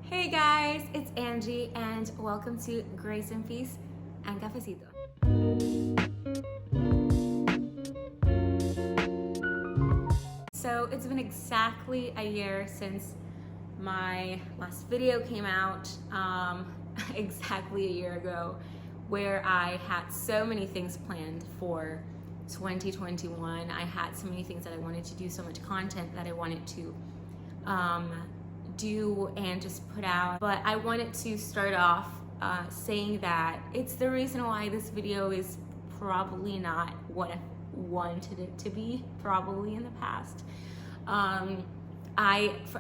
Hey guys, it's Angie and welcome to Grace and Peace and Cafecito. So it's been exactly a year since my last video came out, exactly a year ago, where I had so many things planned for 2021. I had so many things that I wanted to do, so much content that I wanted to do and just put out. But I wanted to start off saying that it's the reason why this video is probably not what I wanted it to be, probably in the past. I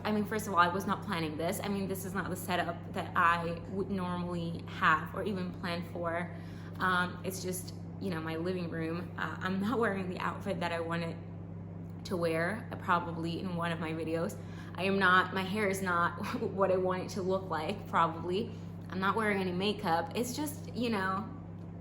mean, first of all, I was not planning this. I mean, this is not the setup that I would normally have or even plan for. It's just, you know, my living room. I'm not wearing the outfit that I wanted to wear, probably in one of my videos. I am not, my hair is not what I want it to look like, probably. I'm not wearing any makeup. It's just, you know,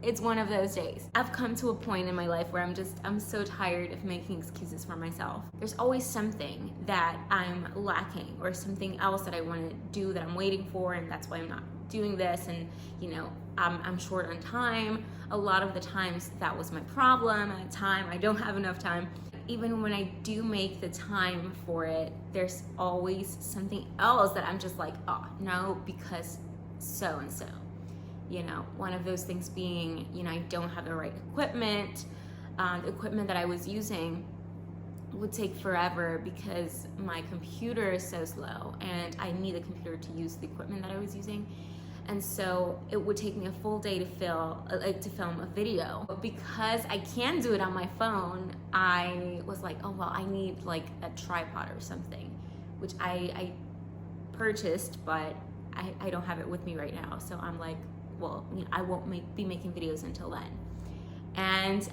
it's one of those days. I've come to a point in my life where I'm so tired of making excuses for myself. There's always something that I'm lacking or something else that I want to do that I'm waiting for, and that's why I'm not doing this. And, you know, I'm short on time. A lot of the times that was my problem at the time. I don't have enough time. Even when I do make the time for it, there's always something else that I'm just like, oh, no, because so and so. You know, one of those things being, you know, I don't have the right equipment. The equipment that I was using would take forever because my computer is so slow and I need a computer to use the equipment that I was using. And so it would take me a full day to film a video. But because I can do it on my phone, I was like, oh, well, I need like a tripod or something, which I purchased, but I don't have it with me right now. So I'm like, well, you know, I won't be making videos until then. And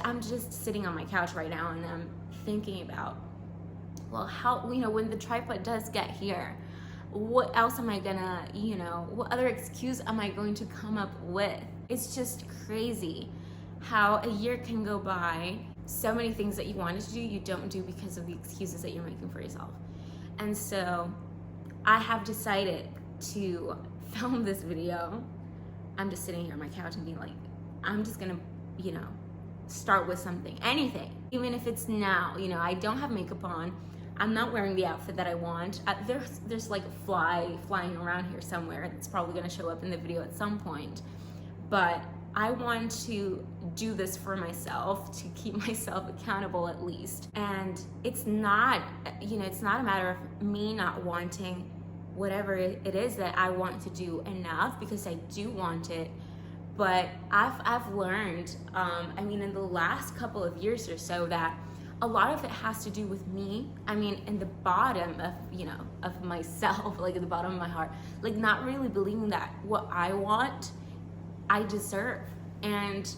I'm just sitting on my couch right now and I'm thinking about, well, how, you know, when the tripod does get here, what else am I gonna, you know, what other excuse am I going to come up with? It's just crazy how a year can go by. So many things that you wanted to do, you don't do because of the excuses that you're making for yourself. And so I have decided to film this video. I'm just sitting here on my couch and being like, I'm just gonna, you know, start with something, anything. Even if it's now, you know, I don't have makeup on, I'm not wearing the outfit that I want. There's like a fly flying around here somewhere that's probably gonna show up in the video at some point. But I want to do this for myself, to keep myself accountable at least. And it's not, you know, it's not a matter of me not wanting whatever it is that I want to do enough, because I do want it. But I've learned, I mean, in the last couple of years or so, that a lot of it has to do with me. I mean, in the bottom of, you know, of myself, like at the bottom of my heart, like not really believing that what I want, I deserve. And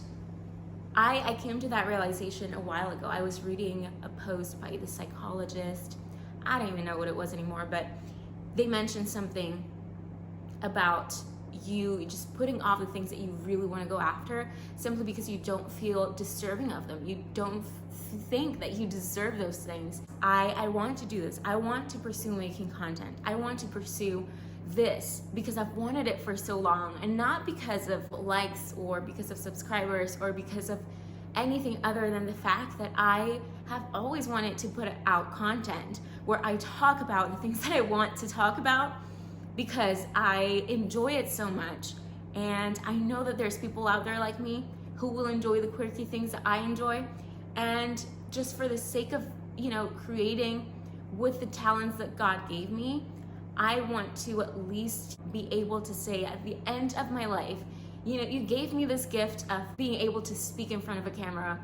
I came to that realization a while ago. I was reading a post by the psychologist. I don't even know what it was anymore, but they mentioned something about you just putting off the things that you really want to go after simply because you don't feel deserving of them. You don't think that you deserve those things. I want to do this. I want to pursue making content. I want to pursue this because I've wanted it for so long, and not because of likes or because of subscribers or because of anything other than the fact that I have always wanted to put out content where I talk about the things that I want to talk about, because I enjoy it so much. And I know that there's people out there like me who will enjoy the quirky things that I enjoy. And just for the sake of, you know, creating with the talents that God gave me, I want to at least be able to say at the end of my life, you know, you gave me this gift of being able to speak in front of a camera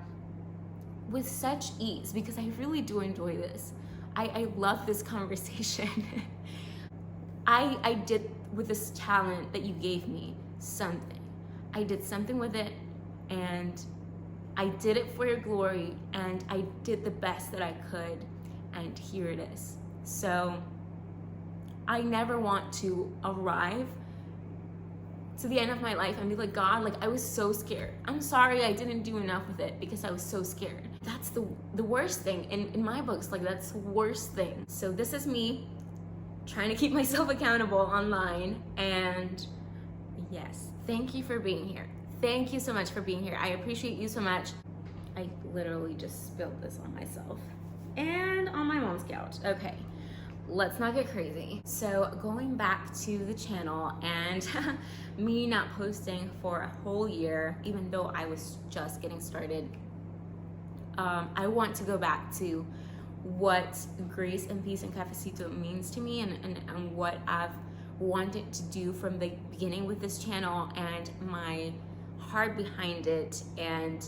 with such ease, because I really do enjoy this. I love this conversation. I did with this talent that you gave me something. I did something with it, and I did it for your glory, and I did the best that I could, and here it is. So I never want to arrive to the end of my life and be like, God, like I was so scared. I'm sorry I didn't do enough with it because I was so scared. That's the worst thing in my books. Like, that's the worst thing. So this is me trying to keep myself accountable online. And yes, thank you for being here. Thank you so much for being here. I appreciate you so much. I literally just spilled this on myself and on my mom's couch. Okay, let's not get crazy. So going back to the channel and me not posting for a whole year, even though I was just getting started, I want to go back to what grace and peace and cafecito means to me, and what I've wanted to do from the beginning with this channel, and my heart behind it, and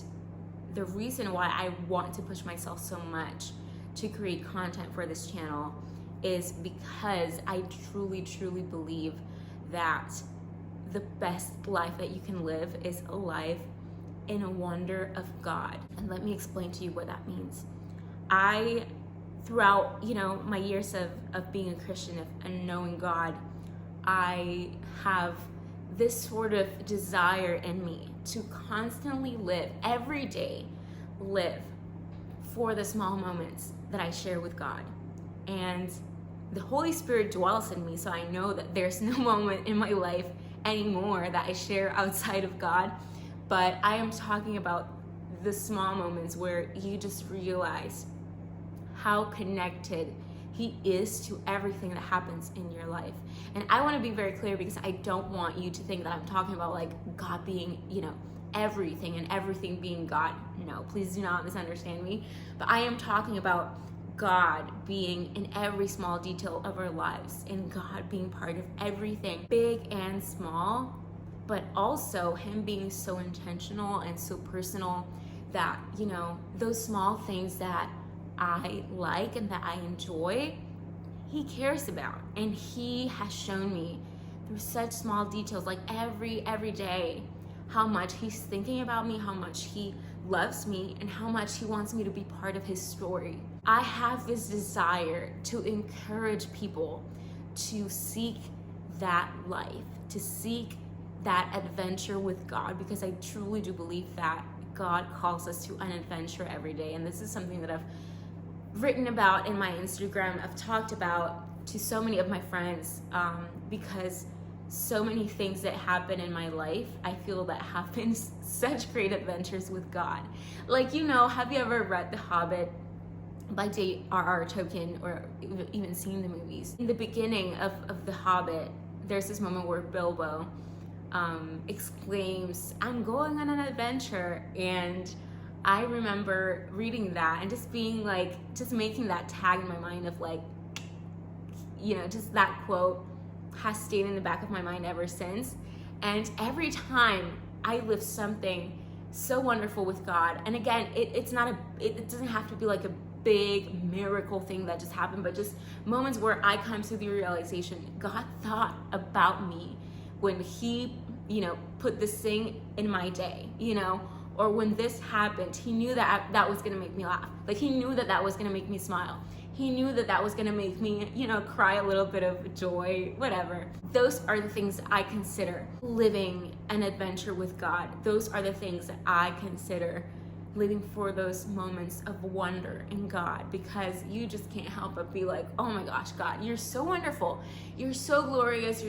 the reason why I want to push myself so much to create content for this channel is because I truly believe that the best life that you can live is a life in a wonder of God. And let me explain to you what that means. Throughout, my years of being a Christian and knowing God, I have this sort of desire in me to constantly live, every day, live for the small moments that I share with God. And the Holy Spirit dwells in me, so I know that there's no moment in my life anymore that I share outside of God. But I am talking about the small moments where you just realize how connected He is to everything that happens in your life. And I want to be very clear, because I don't want you to think that I'm talking about like God being, everything and everything being God. No, please do not misunderstand me. But I am talking about God being in every small detail of our lives, and God being part of everything, big and small, but also Him being so intentional and so personal that, those small things that I like and that I enjoy, He cares about. And He has shown me through such small details, like every day, how much He's thinking about me, how much He loves me, and how much He wants me to be part of His story. I have this desire to encourage people to seek that life, to seek that adventure with God, because I truly do believe that God calls us to an adventure every day. And this is something that I've written about in my Instagram. I've talked about to so many of my friends, because so many things that happen in my life, I feel that have been such great adventures with God. Like, have you ever read The Hobbit by J.R.R. Tolkien, or even seen the movies? In the beginning of The Hobbit, there's this moment where Bilbo exclaims, "I'm going on an adventure." And I remember reading that and just being like, just making that tag in my mind of like, just that quote has stayed in the back of my mind ever since. And every time I live something so wonderful with God, and again, it doesn't have to be like a big miracle thing that just happened, but just moments where I come to the realization, God thought about me when He, put this thing in my day, or when this happened, He knew that that was gonna make me laugh. Like, He knew that that was gonna make me smile. He knew that that was gonna make me, cry a little bit of joy, whatever. Those are the things that I consider living an adventure with God. Those are the things that I consider living for those moments of wonder in God, because you just can't help but be like, oh my gosh, God, you're so wonderful. You're so glorious.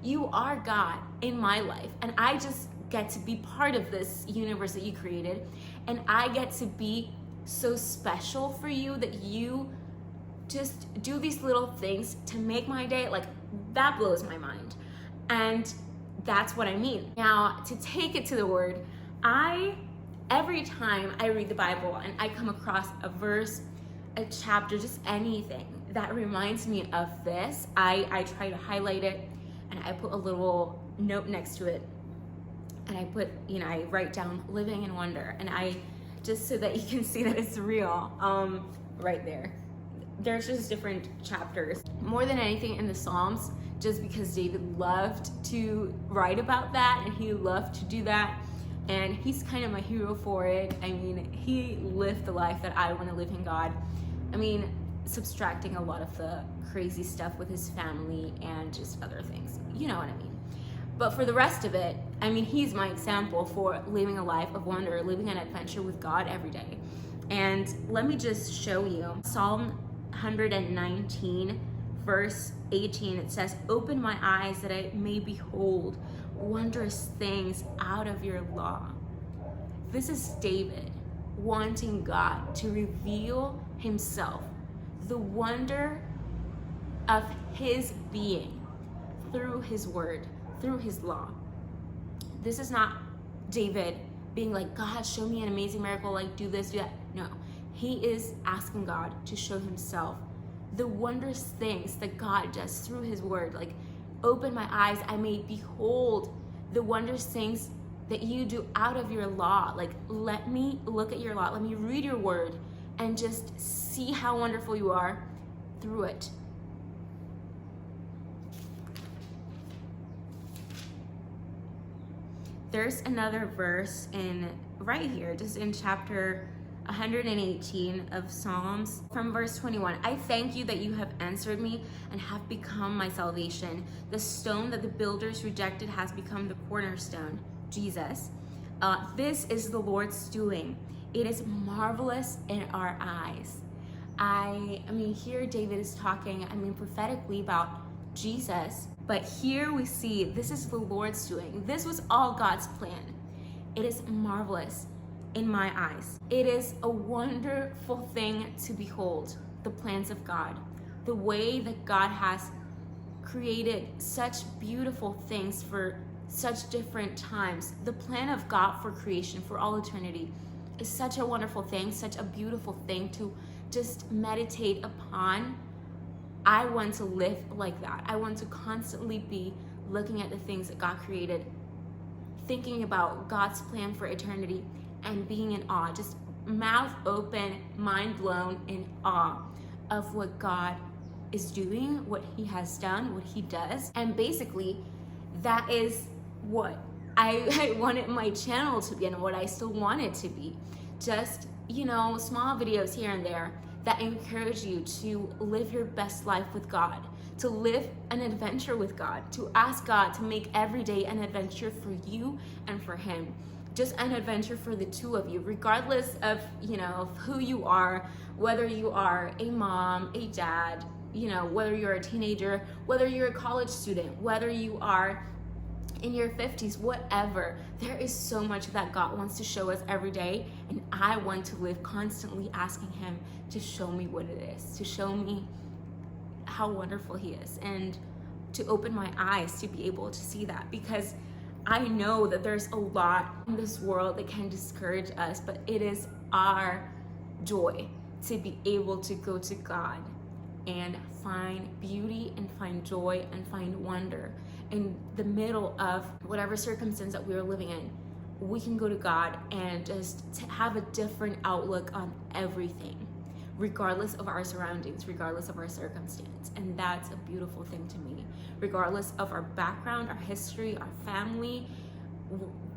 You are God in my life. And I just get to be part of this universe that you created. And I get to be so special for you, that you just do these little things to make my day. Like, that blows my mind. And that's what I mean. Now, to take it to the word, every time I read the Bible and I come across a verse, a chapter, just anything that reminds me of this, I try to highlight it, and I put a little note next to it, and I put, I write down living in wonder, and just so that you can see that it's real, right there. There's just different chapters. More than anything in the Psalms, just because David loved to write about that, and he loved to do that, and he's kind of my hero for it. I mean, he lived the life that I want to live in God. I mean, subtracting a lot of the crazy stuff with his family and just other things. You know what I mean? But for the rest of it, I mean, he's my example for living a life of wonder, living an adventure with God every day. And let me just show you Psalm 119, verse 18, it says, "Open my eyes that I may behold wondrous things out of your law." This is David wanting God to reveal himself, the wonder of his being through his word, through his law. This is not David being like, "God, show me an amazing miracle, like do this, do that." No, he is asking God to show himself, the wondrous things that God does through his word. Like, open my eyes, I may behold the wondrous things that you do out of your law. Like, let me look at your law, let me read your word and just see how wonderful you are through it. There's another verse in right here, just in chapter 118 of Psalms, from verse 21. "I thank you that you have answered me and have become my salvation. The stone that the builders rejected has become the cornerstone." Jesus. This is the Lord's doing. It is marvelous in our eyes. I mean, here David is talking, prophetically about Jesus, but here we see this is the Lord's doing. This was all God's plan. It is marvelous in my eyes. It is a wonderful thing to behold, the plans of God, the way that God has created such beautiful things for such different times. The plan of God for creation, for all eternity, is such a wonderful thing, such a beautiful thing to just meditate upon. I want to live like that. I want to constantly be looking at the things that God created, thinking about God's plan for eternity, and being in awe, just mouth open, mind blown, in awe of what God is doing, what he has done, what he does. And basically, that is what I wanted my channel to be and what I still want it to be. Just, small videos here and there that encourage you to live your best life with God, to live an adventure with God, to ask God to make every day an adventure for you and for him. Just an adventure for the two of you, regardless of, of who you are, whether you are a mom, a dad, whether you're a teenager, whether you're a college student, whether you are in your 50s, whatever. There is so much that God wants to show us every day, and I want to live constantly asking him to show me what it is, to show me how wonderful he is, and to open my eyes to be able to see that, because I know that there's a lot in this world that can discourage us, but it is our joy to be able to go to God and find beauty and find joy and find wonder in the middle of whatever circumstance that we are living in. We can go to God and just have a different outlook on everything, regardless of our surroundings, regardless of our circumstance. And that's a beautiful thing to me. Regardless of our background, our history, our family,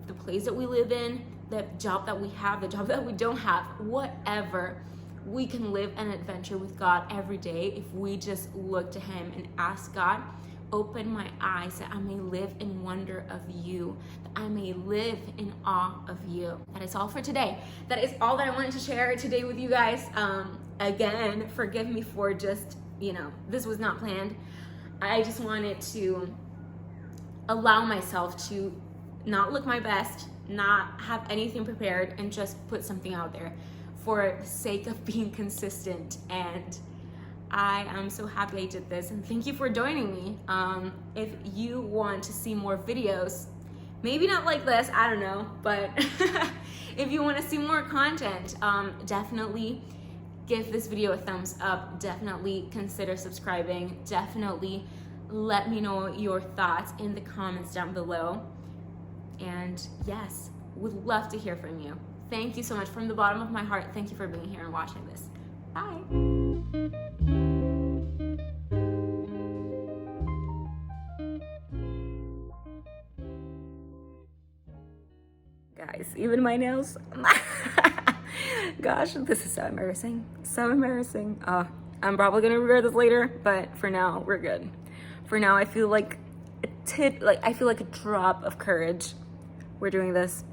the place that we live in, the job that we have, the job that we don't have, whatever, we can live an adventure with God every day if we just look to him and ask God, open my eyes that I may live in wonder of you, that I may live in awe of you. That is all for today. That is all that I wanted to share today with you guys. Again, forgive me for just, this was not planned. I just wanted to allow myself to not look my best, not have anything prepared, and just put something out there for the sake of being consistent. And I am so happy I did this, and thank you for joining me. If you want to see more videos, maybe not like this, I don't know, but if you want to see more content, definitely give this video a thumbs up, definitely consider subscribing, definitely let me know your thoughts in the comments down below. And yes, would love to hear from you. Thank you so much from the bottom of my heart. Thank you for being here and watching this. Bye. Guys, even my nails. Gosh, this is so embarrassing. So embarrassing. I'm probably gonna regret this later, but for now, we're good. For now, I feel like a drop of courage. We're doing this.